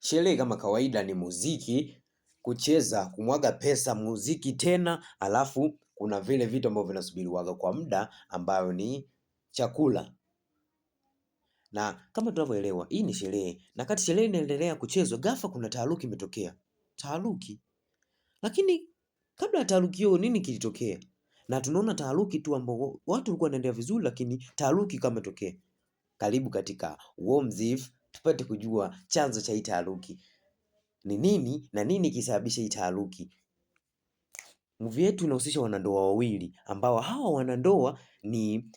sherehe kama kawaida ni muziki, kucheza, kumwaga pesa, muziki tena, alafu kuna vile vitu ambavyo vinasubiriwaga kwa muda ambayo ni chakula. Na kama tunavyoelewa hii ni sherehe, na kati sherehe inaendelea kuchezwa, ghafla kuna taharuki imetokea. Taharuki. Lakini kabla ya taharuki hiyo nini kilitokea? Na tunaona taharuki tu ambao watu walikuwa wanaendelea vizuri, lakini taharuki kama imetokea. Karibu katika Warmziff tupate kujua chanzo cha hii taharuki ni nini na nini kisababisha hii taharuki. Movie yetu inahusisha wanandoa wawili ambao hawa wanandoa ni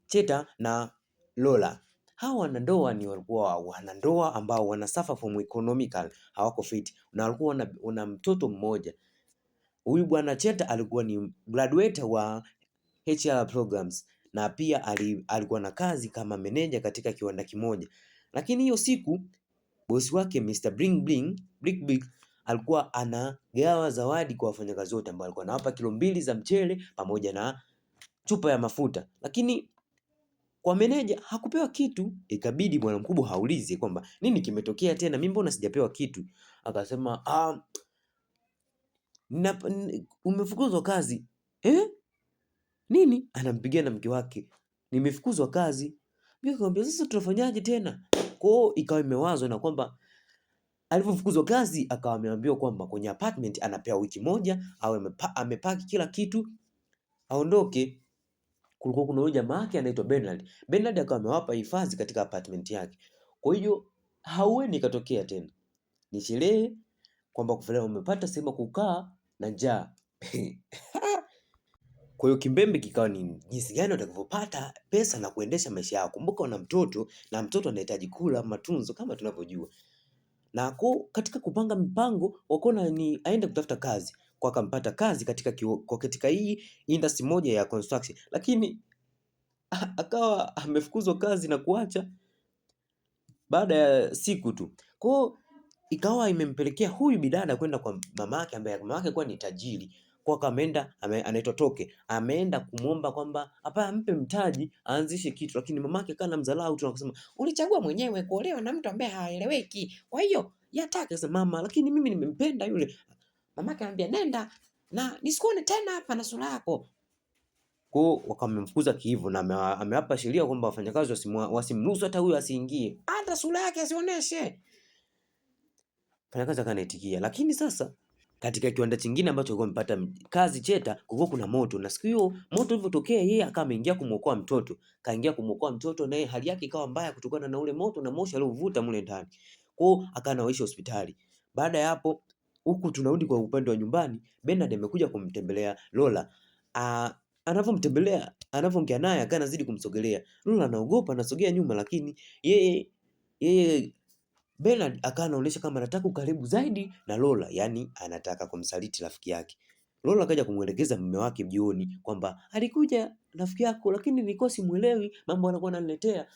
Cheta na Lola. Hawa wanandoa ni walikuwa wanandoa ambao wana suffer from economical, hawako fit na walikuwa wana mtoto mmoja. Huyu bwana Cheta alikuwa ni graduate wa HR programs na pia alikuwa na kazi kama meneja katika kiwanda kimoja. Lakini hiyo siku bosi wake Mr. Big alikuwa anagawa zawadi kwa wafanyakazi wote ambao alikuwa anawapa kilo 2 za mchele pamoja na chupa ya mafuta. Lakini kwa meneja hakupewa kitu, ikabidi bwana mkubwa haulize kwamba nini kimetokea tena, mimi mbona sijapewa kitu? Akasema umefukuzwa kazi. Nini? Anampigia na mke wake, nimefukuzwa kazi. Mimi akamwambia sasa tunafanyaje tena? Kwao ikawa imewazwa na kwamba alipofukuzwa kazi akawa ameambiwa kwamba kwenye apartment anapewa wiki moja au amepaki kila kitu aondoke. Kulikuwa kuna huyu jamaa yake anaitwa Bernard. Bernard akawa amewapa hifadhi katika apartment yake. Kwa hiyo haueni ikatokea tena. Ni sherehe kwamba kufanya umepata sehemu kukaa na njaa. Kwa hiyo kimbembe kikawa ni jinsi gani utakavyopata pesa na kuendesha maisha yako. Kumbuka una mtoto na mtoto anahitaji kula, matunzo kama tunavyojua. Na katika kupanga mipango wakaona ni aende kutafuta kazi. Kwa akampata kazi katika hii industry moja ya construction. Lakini akawa amefukuzwa kazi na kuacha baada ya siku tu. Kwa hiyo ikawa imempelekea huyu bidada kwenda kwa mamake ambaye mamake alikuwa ni tajiri. Kwa kameenda anaitwa Toke. Ameenda kumuomba kwamba hapa ampe mtaji aanzishe kitu, lakini mamake kana mdharau tu akasema ulichagua mwenyewe kuolewa na mtu ambaye haeleweki. Kwa hiyo yataka sasa mama, lakini mimi nimempenda yule. Mamake anambia nenda na nisikuone tena hapa na sura yako. Kwa wakamemfukuza kiivo na amewapa sheria kwamba wafanyakazi wasimruhusu hata huyo asiingie. Hata sura yake asioneshe. Mfanyakazi akanaitikia. Lakini sasa katika kiwanda kingine ambacho alikuwa amepata kazi Cheta, kulikuwa kuna moto. Na siku hiyo moto ulivyotokea, yeye akawa ameingia kumuokoa mtoto. Kaingia kumuokoa mtoto naye hali yake ikawa mbaya kutokana na ule moto na moshi aliovuta mule ndani. Kwa hiyo akanawaisha hospitali. Baada ya hapo huku tunarudi kwa upande wa nyumbani, Bernard amekuja kumtembelea Lola. Anavyomtembelea, anavyoongea naye akawa anazidi kumsogelea. Lola anaogopa, anasogea nyuma, lakini yeye Bernard akawa anaonyesha kama anataka ukaribu zaidi na Lola, yani anataka kumsaliti rafiki yake. Lola akaja kumuelekeza mume wake jioni kwamba alikuja rafiki yako, lakini nilikuwa simuelewi mambo anakuwa ananiletea.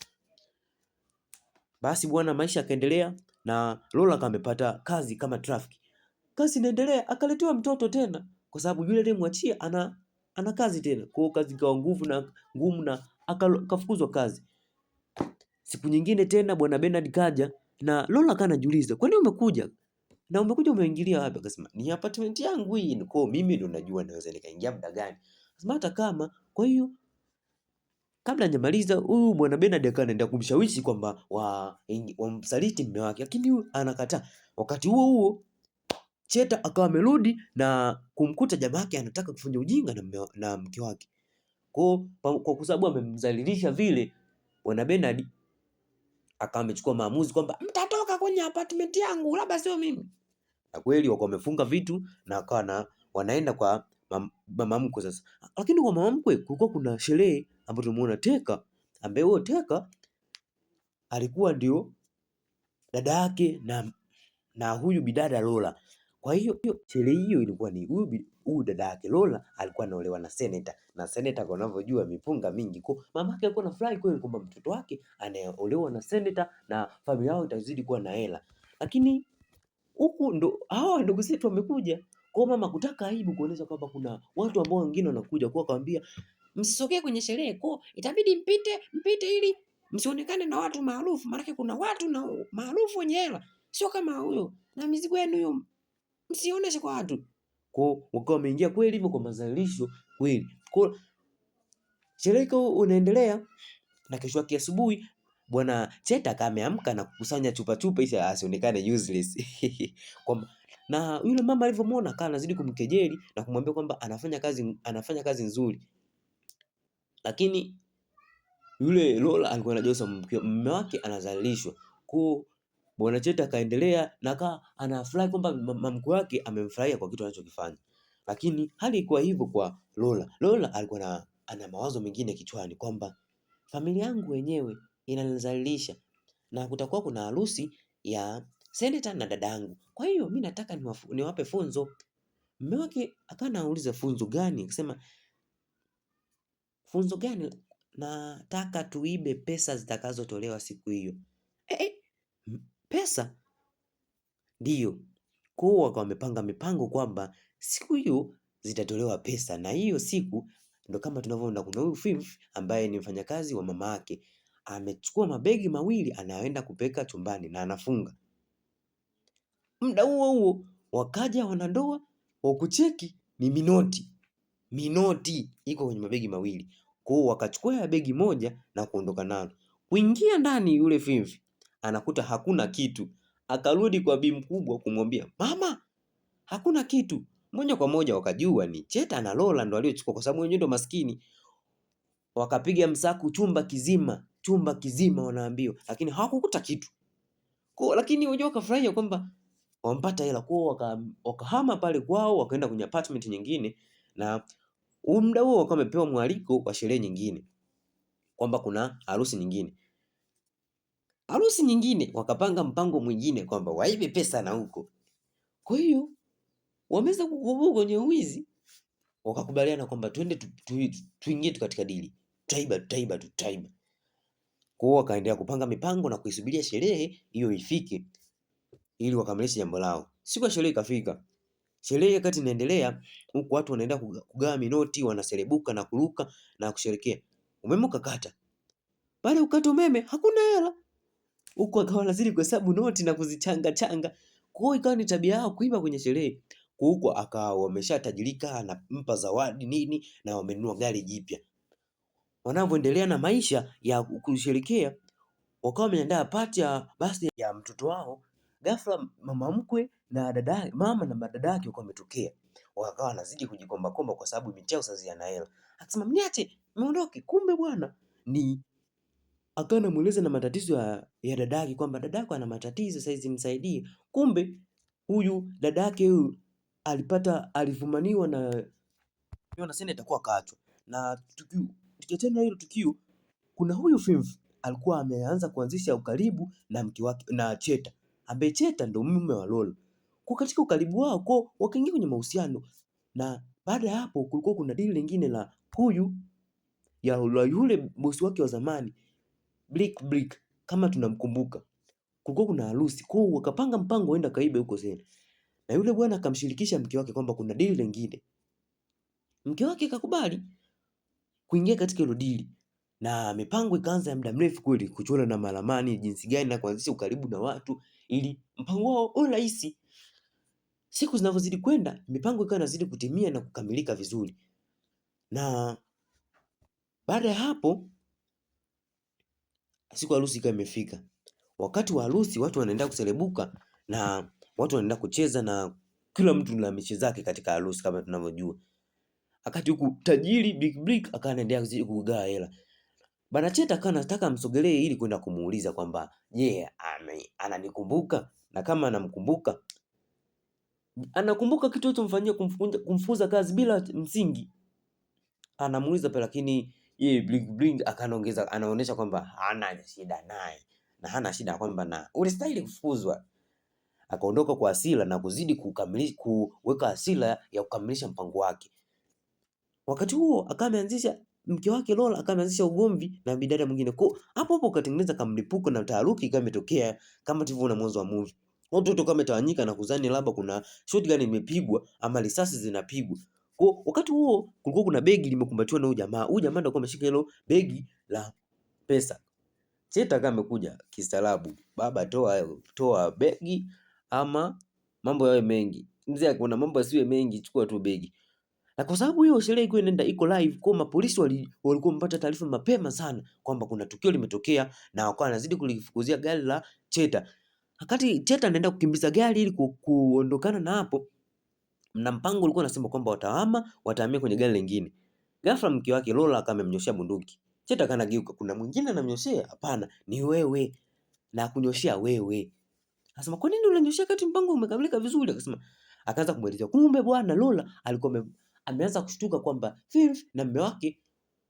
Basi bwana, maisha yakaendelea na Lola kama amepata kazi kama traffic. Kazi inaendelea, akaletewa mtoto tena kwa sababu yule aliyemwachia ana kazi tena. Kwa hiyo kazi ikawa ngumu na akafukuzwa kazi. Siku nyingine tena bwana Bernard kaja na Lola kana anajiuliza, "Kwani umekuja? Na umekuja umeingilia wapi?" Akasema, "Ni apartment yangu hii, kwa mimi ndo najua naweza nikaingia muda gani." Akasema hata kama, kwa hiyo kabla hajamaliza huyu bwana Bernard akawa anaenda kumshawishi kwamba wamsaliti mume wake, lakini huyu anakataa. Wakati huo Cheta akawa amerudi na kumkuta jamaa yake anataka kufanya ujinga na mke wake. Kwa sababu amemdhalilisha vile, bwana Bernard akawa amechukua maamuzi kwamba mtatoka kwenye apartment yangu, labda sio mimi. Na kweli wako wamefunga vitu na akawa wanaenda kwa mama mkwe sasa. Lakini kwa mama mkwe kulikuwa kuna sherehe ambayo tumeona Teka, ambaye huyo Teka alikuwa ndio dada yake na huyu bidada Lola. Kwa hiyo sherehe hiyo ilikuwa ni huyu dada yake Lola alikuwa anaolewa na senator, na senator kwa unavyojua mipunga mingi. Kwa mama yake alikuwa anafurahi kweli kwamba mtoto wake anaolewa na senator na familia yao itazidi kuwa na hela. Lakini huku ndo hawa ndugu zetu wamekuja. Kwa mama kutaka aibu kuonyesha kwamba kuna watu ambao wengine wanakuja, kwa akamwambia msisogee kwenye sherehe, kwa itabidi mpite ili msionekane na watu maarufu, maana kuna watu na maarufu wenye hela. sio kama huyo, na mizigo yenu hiyo msioneshe kwa watu. Kwa wakawa wameingia kweli hivyo kwa mazalisho kweli. Kwa sherehe unaendelea, na kesho yake asubuhi Bwana Cheta akawa ameamka na kukusanya chupa chupa ili asionekane useless. Na yule mama alivyomuona akawa anazidi kumkejeli na kumwambia kwamba anafanya kazi nzuri. Lakini yule Lola alikuwa anajua mume wake anazalishwa. Kwa Bwana Cheta akaendelea na akawa anafurahi kwamba mkwe wake amemfurahia kwa kitu anachokifanya. Lakini hali ilikuwa hivyo kwa Lola. Lola alikuwa ana mawazo mengine kichwani kwamba familia yangu wenyewe inanizalilisha na kutakuwa kuna harusi ya seneta na dadangu. Kwa hiyo mimi nataka niwape funzo. Mume wake akawa anauliza funzo gani? Akasema funzo gani? Nataka tuibe pesa zitakazotolewa siku hiyo. Pesa? Ndio. Kwa hiyo wakawa wamepanga mipango kwamba siku hiyo zitatolewa pesa, na hiyo siku ndo kama tunavyoona kuna huyu Fifth ambaye ni mfanyakazi wa mama yake amechukua mabegi mawili anaenda kupeka chumbani na anafunga. Muda huo huo wakaja wanandoa wa kucheki ni minoti iko kwenye mabegi mawili. Kwa hiyo wakachukua ya begi moja na kuondoka nalo. Kuingia ndani yule Fifth anakuta hakuna kitu. Akarudi kwa bi mkubwa kumwambia, mama, hakuna kitu. Moja kwa moja wakajua ni Cheta na Lola ndo waliochukua kwa sababu wenyewe ndo maskini. Wakapiga msaku chumba kizima wanaambiwa, lakini hawakukuta kitu. Lakini wenyewe wakafurahia kwamba wampata hela. Wakahama pale kwao wakaenda kwenye apartment nyingine, na muda huo wakawa wamepewa mwaliko wa sherehe nyingine kwamba kuna harusi nyingine. Wakapanga mpango mwingine kwamba waibe pesa na huko. Kwa hiyo wameweza kukubuka kwenye wizi, wakakubaliana kwamba twende tuingie katika dili, tutaiba. Kwa hiyo wakaendelea kupanga mipango na kuisubiria sherehe hiyo ifike ili wakamilishe jambo lao. Siku ya sherehe ikafika. Sherehe wakati inaendelea huku watu wanaenda kugawa minoti, wanaserebuka na kuruka na kusherekea. Umeme ukakata. Baada ya kukata umeme hakuna hela. Huku akawa wanazidi kuhesabu noti na kuzichanga. Kwa hiyo ikawa ni tabia yao kuiba kwenye sherehe. Huko akawa wameshatajirika, anampa zawadi nini na wamenunua gari jipya. Wanavyoendelea na maisha ya kusherekea, wakawa wameandaa party ya birthday ya mtoto wao. Ghafla mama mkwe na mama na dada yake wakawa wametokea. Wakawa wanazidi kujikomba kwa sababu binti yao sasa ana hela. Akasema mniache, miondoke. Kumbe bwana akawa anamueleza na matatizo ya dada yake kwamba dada yako ana matatizo saizi nisaidie. Kumbe huyu dada yake huyu alifumaniwa na sasa itakuwa kaachwa. Na tukiachana hilo tukio, kuna huyu Fifth alikuwa ameanza kuanzisha ukaribu na mke wake na Cheta, ambaye Cheta ndio mume wa Lola. Kwa katika ukaribu wao wakaingia kwenye mahusiano, na baada ya hapo kulikuwa kuna dili lingine la yule bosi wake wa zamani Blick kama tunamkumbuka. Kulikuwa kuna harusi, kwa hiyo wakapanga mpango waenda kaibe huko Zena. Na yule bwana akamshirikisha mke wake kwamba kuna dili lingine. Mke wake akakubali kuingia katika hilo dili. Na mipango ikaanza ya muda mrefu kweli, kuchora na maramani jinsi gani na kuanzisha ukaribu na watu ili mpango wao uwe rahisi. Siku zinavyozidi kwenda, mipango ikawa inazidi kutimia na kukamilika vizuri. Na baada ya hapo siku harusi ikawa imefika. Wakati wa harusi watu wanaenda kuserebuka na watu wanaenda kucheza na kila mtu na mechi zake katika harusi kama tunavyojua. Wakati huku tajiri Big Brick akawa anaendelea kugawa hela. Bwana Cheta akawa anataka amsogelee ili kwenda kumuuliza kwamba ananikumbuka, na kama anamkumbuka anakumbuka kitu alichomfanyia kumfukuza kazi bila msingi. Anamuuliza pale, lakini yeye Bling anaonyesha kwamba hana shida naye na hana shida kwamba na ulistahili kufukuzwa. Akaondoka kwa hasira na kuzidi kuweka hasira ya kukamilisha mpango wake. Wakati huo akawa ameanzisha mke wake Lola akawa ameanzisha ugomvi na bidada mwingine. Kwa hapo katengeneza kamlipuko na taharuki ikawa imetokea kama tulivyoona mwanzo wa movie. Watu wote kama wametawanyika na kuzani labda kuna shotgun imepigwa ama risasi zinapigwa. Kwa wakati huo kulikuwa kuna begi limekumbatiwa na huyu jamaa. Huyu jamaa ndio alikuwa ameshika hilo begi la pesa. Cheta kama amekuja kistaarabu, baba toa begi ama mambo yawe mengi. Mzee kuna mambo yasiwe mengi, chukua tu begi. Na kwa sababu hiyo sherehe ilikuwa inaenda iko live, kwa mapolisi walikuwa wamepata taarifa mapema sana kwamba kuna tukio limetokea, na wakawa wanazidi kulifukuzia gari la Cheta. Wakati Cheta anaenda kukimbiza gari ili kuondokana na hapo, na mpango ulikuwa unasema kwamba watahamia kwenye gari lingine. Ghafla mke wake Lola akamnyoshia bunduki. Cheta kanageuka, kuna mwingine anamnyoshia? Hapana, ni wewe. Na kunyoshia wewe. Akasema kwa nini unanyoshia kati mpango umekamilika vizuri? Akasema, akaanza kumwelezea kumbe bwana Lola alikuwa ameanza kushtuka kwamba Filth na mume wake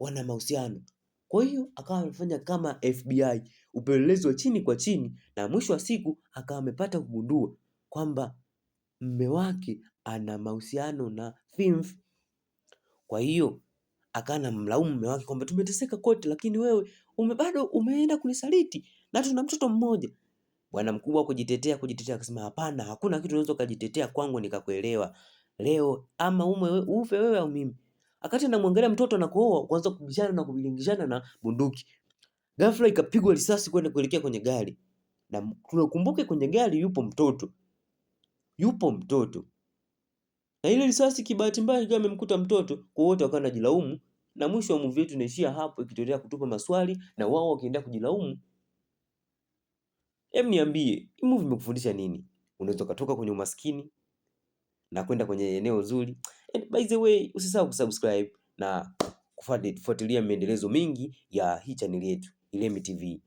wana mahusiano. Kwa hiyo akawa amefanya kama FBI, upelelezi wa chini kwa chini, na mwisho wa siku akawa amepata kugundua kwamba mume wake ana mahusiano na Filth. Kwa hiyo akawa anamlaumu mume wake kwamba tumeteseka kote, lakini wewe bado umeenda kunisaliti na tuna mtoto mmoja. Bwana mkubwa kujitetea akasema hapana, hakuna kitu unaweza kujitetea kwangu nikakuelewa. Leo ama ufe wewe au mimi. Akati anamwangalia mtoto na kuoa, kuanza kubishana na kubilingishana na bunduki. Ghafla ikapigwa risasi kwenda kuelekea kwenye gari. Na tunakumbuke kwenye gari yupo mtoto. Na ile risasi kibahati mbaya ikawa imemkuta mtoto, kwa wote wakawa wanajilaumu, na mwisho wa movie yetu inaishia hapo ikitolea kutupa maswali na wao wakiendelea kujilaumu. Hem, niambie, hii movie imekufundisha nini? Unaweza kutoka kwenye umaskini na kwenda kwenye eneo zuri. And by the way, usisahau kusubscribe na kufuatilia maendelezo mengi ya hii channel yetu, Ilemi TV.